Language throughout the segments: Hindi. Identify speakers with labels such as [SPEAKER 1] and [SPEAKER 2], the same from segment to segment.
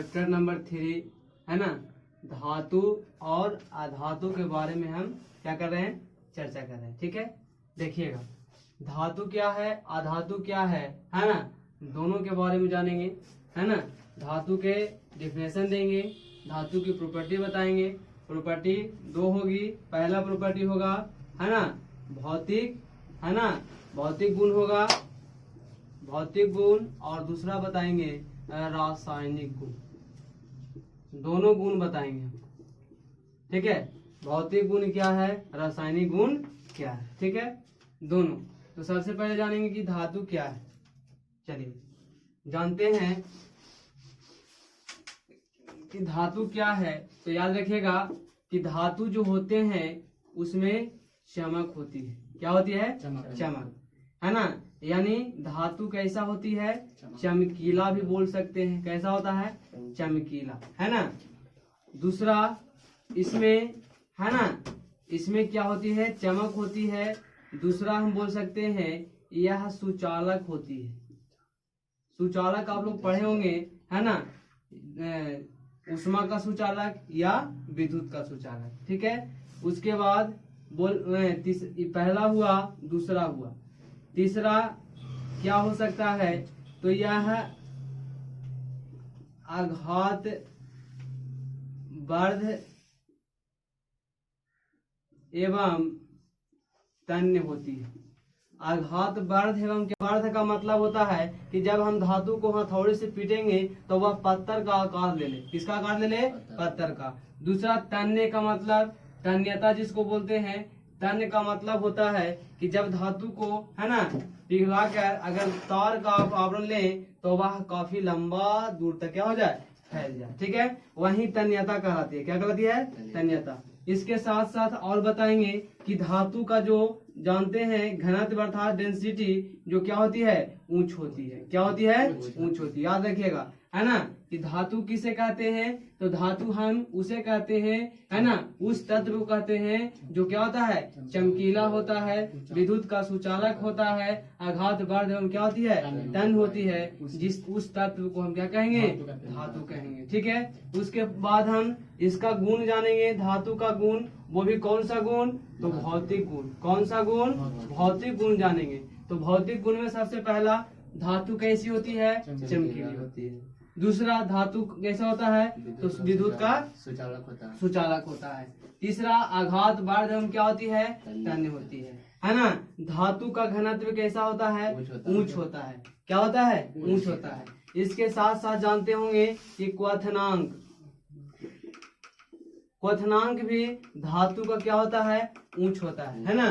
[SPEAKER 1] चैप्टर नंबर 3 है ना, धातु और अधातु के बारे में हम क्या कर रहे हैं, चर्चा कर रहे हैं। ठीक है, देखिएगा धातु क्या है, अधातु क्या है ना, दोनों के बारे में जानेंगे है ना। धातु के डिफिनेशन देंगे, धातु की प्रॉपर्टी बताएंगे। प्रॉपर्टी दो होगी, पहला प्रॉपर्टी होगा है ना भौतिक, है ना भौतिक गुण होगा, भौतिक गुण, और दूसरा बताएंगे रासायनिक गुण। दोनों गुण बताएंगे। ठीक है, भौतिक गुण क्या है, रासायनिक गुण क्या है। ठीक है, दोनों। तो सबसे पहले जानेंगे कि धातु क्या है। चलिए जानते हैं कि धातु क्या है। तो याद रखिएगा कि धातु जो होते हैं उसमें चमक होती है। क्या होती है, चमक है ना। यानी धातु कैसा होती है, चमकीला भी बोल सकते हैं। कैसा होता है, चमकीला, है ना। दूसरा इसमें है ना, इसमें क्या होती है, चमक होती है। दूसरा हम बोल सकते हैं यह सुचालक होती है। सुचालक आप लोग पढ़े होंगे है ना, ऊष्मा का सुचालक या विद्युत का सुचालक। ठीक है, उसके बाद पहला हुआ, दूसरा हुआ, तीसरा क्या हो सकता है, तो यह आघात वर्ध एवं तन्य होती है। आघात वर्ध एवं वर्ध का मतलब होता है कि जब हम धातु को हथौड़े से पीटेंगे तो वह पत्थर का आकार ले ले। किसका आकार ले ले, पत्थर का। दूसरा तन्य का मतलब, तन्यता जिसको बोलते हैं, तन्य का मतलब होता है कि जब धातु को है ना पिघलाकर अगर तार का आप आवरण ले तो वह काफी लंबा दूर तक क्या हो जाए, फैल जाए। ठीक है, वही तन्यता कहलाती है। क्या कहलाती है, तन्यता। इसके साथ साथ और बताएंगे कि धातु का जो जानते हैं घनत्व अर्थात डेंसिटी जो क्या होती है, ऊंच होती है। क्या होती है, ऊंच होती है। याद रखिएगा है ना कि धातु किसे कहते हैं, तो धातु हम उसे कहते हैं है ना, उस तत्व को कहते हैं जो क्या होता है, चमकीला होता है, विद्युत का सुचालक होता है, आघात वर्ध एवं क्या होती है, तन्य होती है। जिस उस तत्व को हम क्या कहेंगे, धातु कहेंगे। ठीक है, उसके बाद हम इसका गुण जानेंगे। धातु का गुण, वो भी कौन सा गुण, तो भौतिक गुण। कौन सा गुण, भौतिक गुण जानेंगे। तो भौतिक गुण में सबसे पहला धातु कैसी होती है, चमकीली होती है। दूसरा धातु कैसा होता है, तो विद्युत का सुचालक होता है। तीसरा आघात वर्ध एवं क्या होती है, तन्य होती है ना। धातु का घनत्व कैसा होता है, ऊंच होता है। क्या होता है, ऊंच होता है। इसके साथ साथ जानते होंगे कि क्वथनांक, क्वथनांक भी धातु का क्या होता है, ऊंच होता है ना।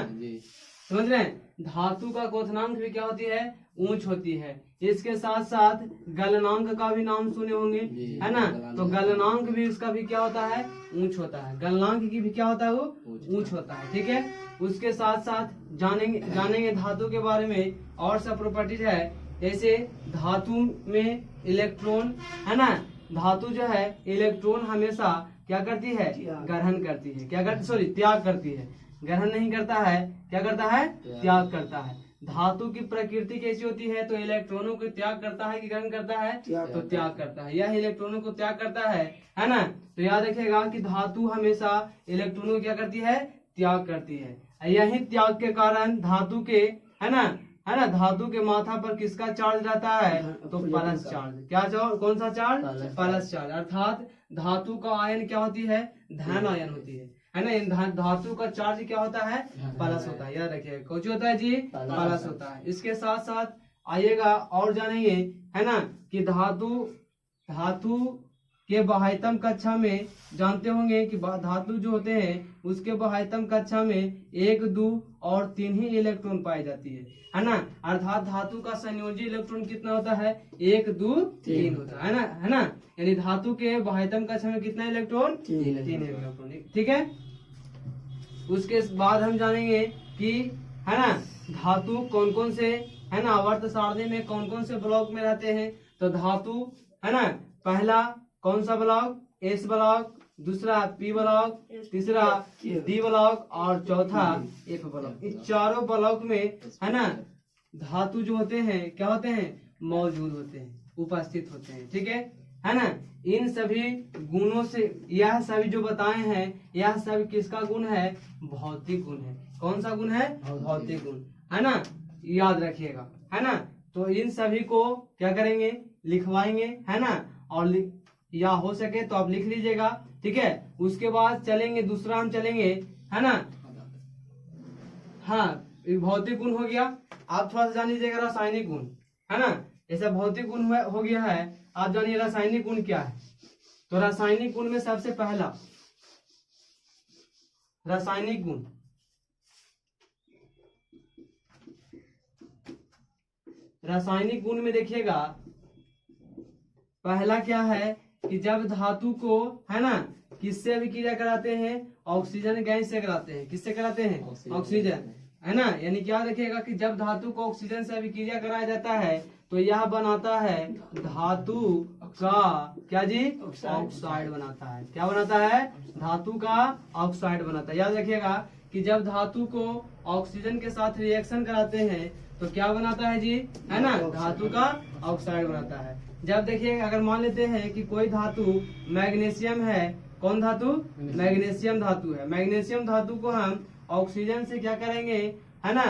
[SPEAKER 1] समझ रहे हैं, धातु का क्वथनांक भी क्या होती है, ऊंच होती है। इसके साथ साथ गलनांक का भी नाम सुने होंगे है ना, तो गलनांक भी उसका भी क्या होता है, ऊंच होता है। गलनांक की भी क्या होता है, वो ऊंच होता है। ठीक है, उसके साथ साथ जानेंगे धातु के बारे में और सब प्रॉपर्टीज है। जैसे धातु में इलेक्ट्रॉन है ना, धातु जो है इलेक्ट्रॉन हमेशा क्या करती है, ग्रहण करती है। क्या करती, सॉरी त्याग करती है, ग्रहण नहीं करता है, क्या करता है, त्याग करता है। धातु की प्रकृति कैसी होती है, तो इलेक्ट्रॉनों को त्याग करता है कि ग्रहण करता है, तो त्याग करता है। यह इलेक्ट्रॉनों को त्याग करता है ना। तो याद रखिएगा कि धातु हमेशा इलेक्ट्रॉनों को क्या करती है, त्याग करती है। यही त्याग के कारण धातु के है ना धातु के माथा पर किसका चार्ज रहता है, तो प्लस चार्ज। क्या चार्ज, कौन सा चार्ज, प्लस चार्ज। अर्थात धातु का आयन क्या होती है, धन आयन होती है ना। धातु का चार्ज क्या होता है, प्लस होता है। याद रखिएगा कौन होता है जी, प्लस होता है। इसके साथ साथ आइएगा और जानेंगे है ना कि धातु के बाह्यतम कक्षा में जानते होंगे कि धातु जो होते हैं उसके बाह्यतम कक्षा में 1, 2 और 3 ही इलेक्ट्रॉन पाई जाती है ना। अर्थात धातु का संयोजी इलेक्ट्रॉन कितना होता है, 1, 2, 3 होता है ना। यानी धातु के बाह्यतम कक्षा में कितना इलेक्ट्रॉन, 3 इलेक्ट्रॉन। ठीक है, उसके बाद हम जानेंगे कि है ना धातु कौन कौन से है ना आवर्त सारणी में कौन कौन से ब्लॉक में रहते हैं। तो धातु है ना, पहला कौन सा ब्लॉक, एस ब्लॉक, दूसरा पी ब्लॉक, तीसरा डी ब्लॉक और चौथा एफ ब्लॉक। इस चारों ब्लॉक में है ना धातु जो होते हैं क्या होते हैं, मौजूद होते हैं, उपस्थित होते हैं। ठीक है, है ना। इन सभी गुणों से यह सभी जो बताए हैं यह सभी किसका गुण है? भौतिक गुण है। कौन सा गुण है? भौतिक गुण, है ना, याद रखिएगा, है ना। तो इन सभी को क्या करेंगे? लिखवाएंगे, है ना। और या हो सके तो आप लिख लीजिएगा, ठीक है। उसके बाद चलेंगे दूसरा, हम चलेंगे, है ना। हाँ, भौतिक गुण हो गया। आप थोड़ा सा जान लीजिएगा रासायनिक गुण, है ना। ऐसा भौतिक गुण हो गया है, आप जानिए रासायनिक गुण क्या है। तो रासायनिक गुण में सबसे पहला रासायनिक गुण, रासायनिक गुण में देखिएगा पहला क्या है कि जब धातु को, है ना, किससे अभिक्रिया कराते हैं? ऑक्सीजन गैस से कराते हैं। किससे कराते हैं? ऑक्सीजन, है ना। यानी क्या देखिएगा कि जब धातु को ऑक्सीजन से अभिक्रिया कराया जाता है तो यह बनाता है धातु का क्या जी? ऑक्साइड बनाता है। क्या बनाता है? धातु का ऑक्साइड बनाता है। याद रखिएगा कि जब धातु को ऑक्सीजन के साथ रिएक्शन कराते हैं तो क्या बनाता है जी? है ना, धातु का ऑक्साइड बनाता है। जब देखिए अगर मान लेते हैं कि कोई धातु मैग्नीशियम है, कौन धातु? मैग्नीशियम धातु है। मैग्नीशियम धातु को हम ऑक्सीजन से क्या करेंगे, है ना,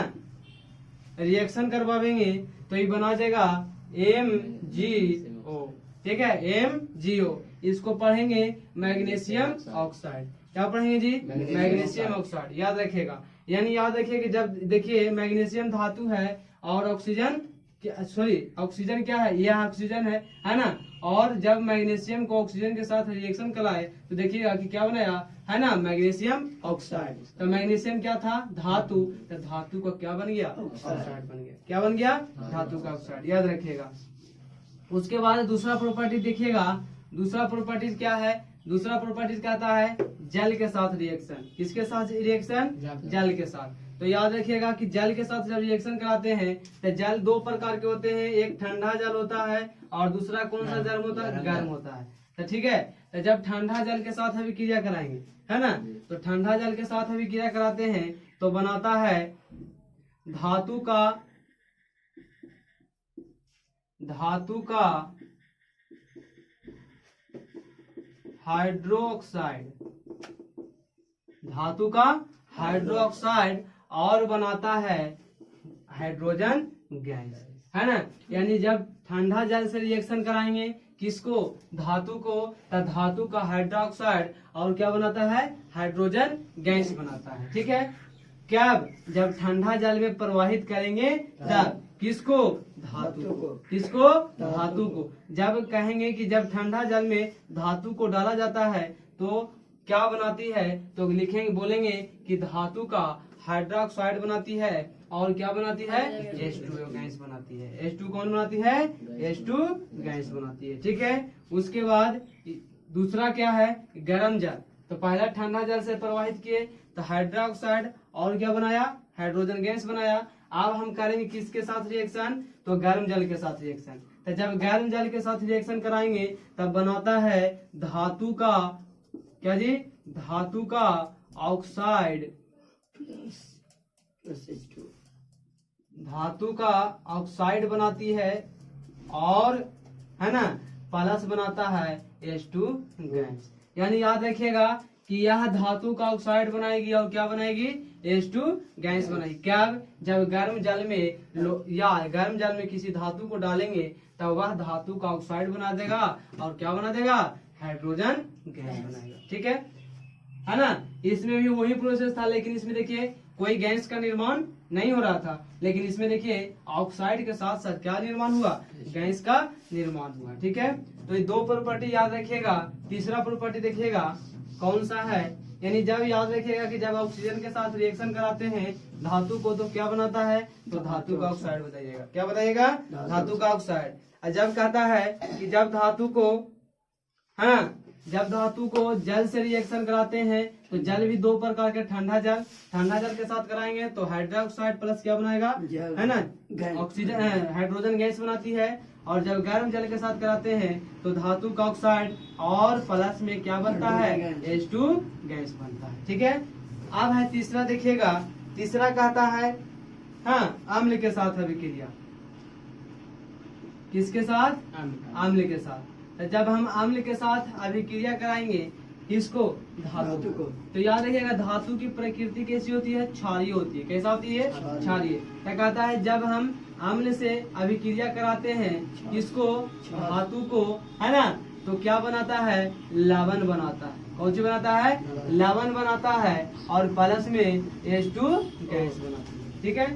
[SPEAKER 1] रिएक्शन करवाएंगे तो ये बना जाएगा MgO, ठीक है, MgO। इसको पढ़ेंगे मैग्नीशियम ऑक्साइड। क्या पढ़ेंगे जी? Magnesium oxide. याद रखिएगा, यानी याद रखिए कि जब देखिए मैग्नीशियम धातु है और ऑक्सीजन, सॉरी ऑक्सीजन क्या है? यह ऑक्सीजन है ना। और जब मैग्नीशियम को ऑक्सीजन के साथ रिएक्शन कराए तो देखिएगा कि क्या बनाया, है ना, मैग्नीशियम ऑक्साइड। तो मैग्नीशियम क्या था? धातु। तो धातु का क्या बन गया? ऑक्साइड बन गया। क्या बन गया? धातु का ऑक्साइड। याद रखिएगा। उसके बाद दूसरा प्रॉपर्टी देखिएगा, दूसरा प्रॉपर्टी क्या है? दूसरा प्रॉपर्टी कहता है जल के साथ रिएक्शन। किसके साथ रिएक्शन? जल के साथ। तो याद रखिएगा कि जल के साथ जब रिएक्शन कराते हैं तो जल दो प्रकार के होते हैं, एक ठंडा जल होता है और दूसरा कौन सा जल होता है? गर्म होता है। तो ठीक है, तो जब ठंडा जल के साथ अभिक्रिया कराएंगे, है ना, तो ठंडा जल के साथ अभिक्रिया कराते हैं तो बनाता है धातु का हाइड्रोक्साइड, धातु का हाइड्रोक्साइड, और बनाता है हाइड्रोजन गैस, है ना। यानी जब ठंडा जल से रिएक्शन कराएंगे किसको? धातु को, तो धातु का हाइड्रोक्साइड और क्या बनाता है? हाइड्रोजन गैस बनाता है। ठीक है, कब? जब ठंडा जल में प्रवाहित करेंगे तब। किसको? धातु को। किसको? धातु को। जब कहेंगे कि जब ठंडा जल में धातु को डाला जाता है तो क्या बनाती है, तो लिखेंगे, बोलेंगे कि धातु का हाइड्रोक्साइड बनाती है और क्या बनाती है? H2O गैस बनाती है। H2 कौन बनाती है? H2 गैस बनाती है। ठीक है, उसके बाद दूसरा क्या है? गर्म जल। तो पहला ठंडा जल से प्रवाहित किए तो हाइड्रोक्साइड और क्या बनाया? हाइड्रोजन गैस बनाया। अब हम करेंगे किसके साथ रिएक्शन? तो गर्म जल के साथ रिएक्शन। तो जब गर्म जल के साथ रिएक्शन कराएंगे तब बनाता है धातु का क्या जी? धातु का ऑक्साइड, धातु का ऑक्साइड बनाती है और, है ना, प्लस बनाता है H2 गैस। यानी याद रखिएगा कि यह धातु का ऑक्साइड बनाएगी और क्या बनाएगी? H2 गैस बनाएगी। क्या? जब गर्म जल में या गर्म जल में किसी धातु को डालेंगे तब वह धातु का ऑक्साइड बना देगा और क्या बना देगा? हाइड्रोजन गैस बनाएगा। ठीक है ना। इसमें भी वही प्रोसेस था, लेकिन इसमें देखिए कोई गैस का निर्माण नहीं हो रहा था, लेकिन इसमें देखिए ऑक्साइड के साथ साथ क्या निर्माण हुआ? गैस का निर्माण हुआ। ठीक है, तो ये दो प्रॉपर्टी याद रखिएगा। तीसरा प्रॉपर्टी देखिएगा कौन सा है, यानी जब याद रखिएगा कि जब ऑक्सीजन के साथ रिएक्शन कराते हैं धातु को तो क्या बनाता है? तो धातु का ऑक्साइड बताइएगा। क्या बताइएगा? धातु का ऑक्साइड। और जब कहता है कि जब धातु को, हाँ, जब धातु को जल से रिएक्शन कराते हैं तो जल भी दो प्रकार के, ठंडा जल के साथ कराएंगे तो हाइड्रोक्साइड प्लस क्या बनाएगा? है ना, ऑक्सीजन, हाइड्रोजन गैस बनाती है। और जब गर्म जल के साथ कराते हैं तो धातु का ऑक्साइड और प्लस में क्या बनता है? H2 गैस बनता है। ठीक है, अब है तीसरा देखिएगा। तीसरा कहता है, हाँ, अम्ल के साथ अभिक्रिया। किसके साथ? अम्ल के साथ। तो जब हम अम्ल के साथ अभिक्रिया कराएंगे किसको, धातु को, तो याद रखिएगा धातु की प्रकृति कैसी होती है, क्षारीय होती है। कैसा होती है, क्षारीय। क्या कहता है, जब हम अम्ल से अभिक्रिया कराते हैं किसको, धातु को, है ना, तो क्या बनाता है, लवण बनाता है। कौन सी बनाता है, लवण बनाता है, और प्लस में H2 गैस बनाती है। ठीक है,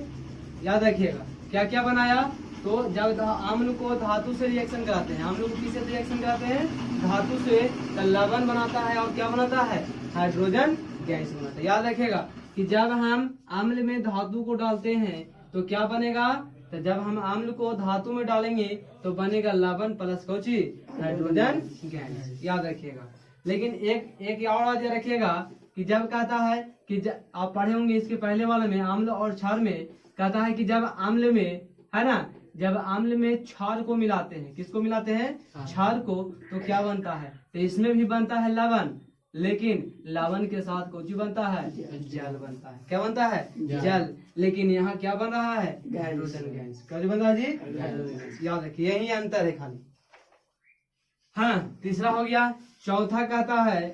[SPEAKER 1] याद रखिएगा क्या क्या बनाया। तो जब अम्ल को धातु से रिएक्शन कराते हैं, अम्ल को किससे रिएक्शन कराते हैं, धातु से, तो लवण बनाता है और क्या बनाता है, हाइड्रोजन गैस बनाता है। याद रखिएगा कि जब हम अम्ल में धातु को डालते हैं तो क्या बनेगा, तो जब हम अम्ल को धातु में डालेंगे तो बनेगा लवण प्लस कौची, हाइड्रोजन गैस। याद रखिएगा। लेकिन एक और बात रखिएगा कि जब कहता है कि आप पढ़े होंगे इसके पहले वाले में अम्ल और क्षार में, कहता है कि जब अम्ल में, है ना, जब अम्ल में क्षार को मिलाते हैं, किसको मिलाते हैं, क्षार को, तो क्या बनता है, तो इसमें भी बनता है लवण, लेकिन लवण के साथ कौची बनता है, जल बनता है। क्या बनता है, जल। लेकिन यहाँ क्या बन रहा है, हाइड्रोजन गैस। क्या बन रहा है जी, हाइड्रोजन गैस। याद रखिए यही अंतर है खाली। हाँ, तीसरा हो गया। चौथा कहता है,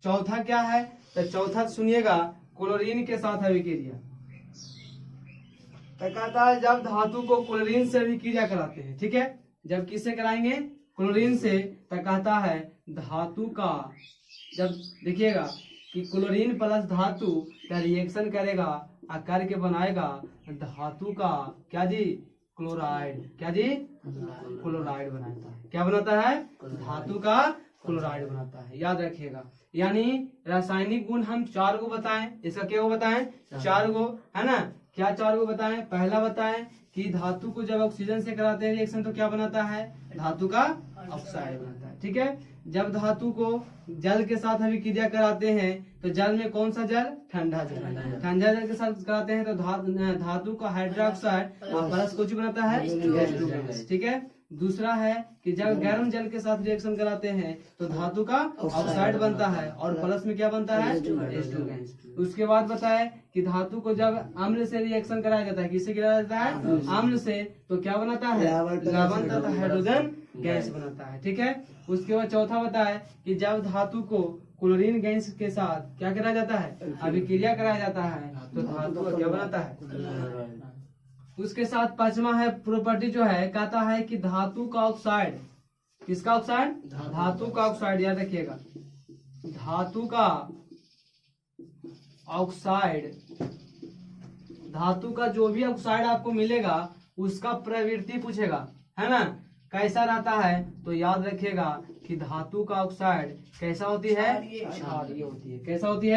[SPEAKER 1] चौथा क्या है, तो चौथा सुनिएगा, क्लोरीन के साथ अभिक्रिया। तो कहता है जब धातु को क्लोरीन से अभिक्रिया कराते हैं, ठीक है, जब किससे कराएंगे, क्लोरीन से, तो कहता है धातु का, जब देखिएगा कि क्लोरीन प्लस धातु का रिएक्शन करेगा और करके बनाएगा धातु का क्या जी, क्लोराइड। क्या जी, क्लोराइड बनाता है। क्या बनाता है, धातु का क्लोराइड बनाता है। याद रखिएगा। यानी रासायनिक गुण हम 4 को बताएं, इसका क्या को बताएं, 4 को, है ना। क्या 4 को बताएं, पहला बताएं कि धातु को जब ऑक्सीजन से कराते हैं रिएक्शन तो क्या बनाता है, धातु का ऑक्साइड बनाता है। ठीक है, जब धातु को जल के साथ अभिक्रिया कराते हैं तो जल में कौन सा जल, ठंडा जल, ठंडा जल के साथ कराते हैं तो धातु का हाइड्रोक्साइड और प्लस कुछ बनाता है H2 गैस। ठीक है, दूसरा है कि जब गर्म जल के साथ रिएक्शन कराते हैं तो धातु का ऑक्साइड बनता है और प्लस में क्या बनता है, H2 गैस। उसके बाद बताया कि धातु को जब अम्ल से रिएक्शन कराया जाता है, किससे कराया जाता है, अम्ल से, तो क्या बनाता है, लवण तथा हाइड्रोजन गैस बनाता है। ठीक है, उसके बाद चौथा बताया कि जब धातु को क्लोरीन गैस के साथ क्या कराया जाता है, अभिक्रिया कराया जाता है, तो धातु का क्या बनाता है। उसके साथ पांचवा है प्रॉपर्टी जो है, कहता है कि धातु का ऑक्साइड, किसका ऑक्साइड, धातु का ऑक्साइड। याद रखिएगा, धातु का ऑक्साइड, धातु का जो भी ऑक्साइड आपको मिलेगा उसका प्रवृत्ति पूछेगा, है ना, कैसा रहता है। तो याद रखिएगा कि धातु का ऑक्साइड कैसा होती है, क्षारीय होती है। कैसा होती है,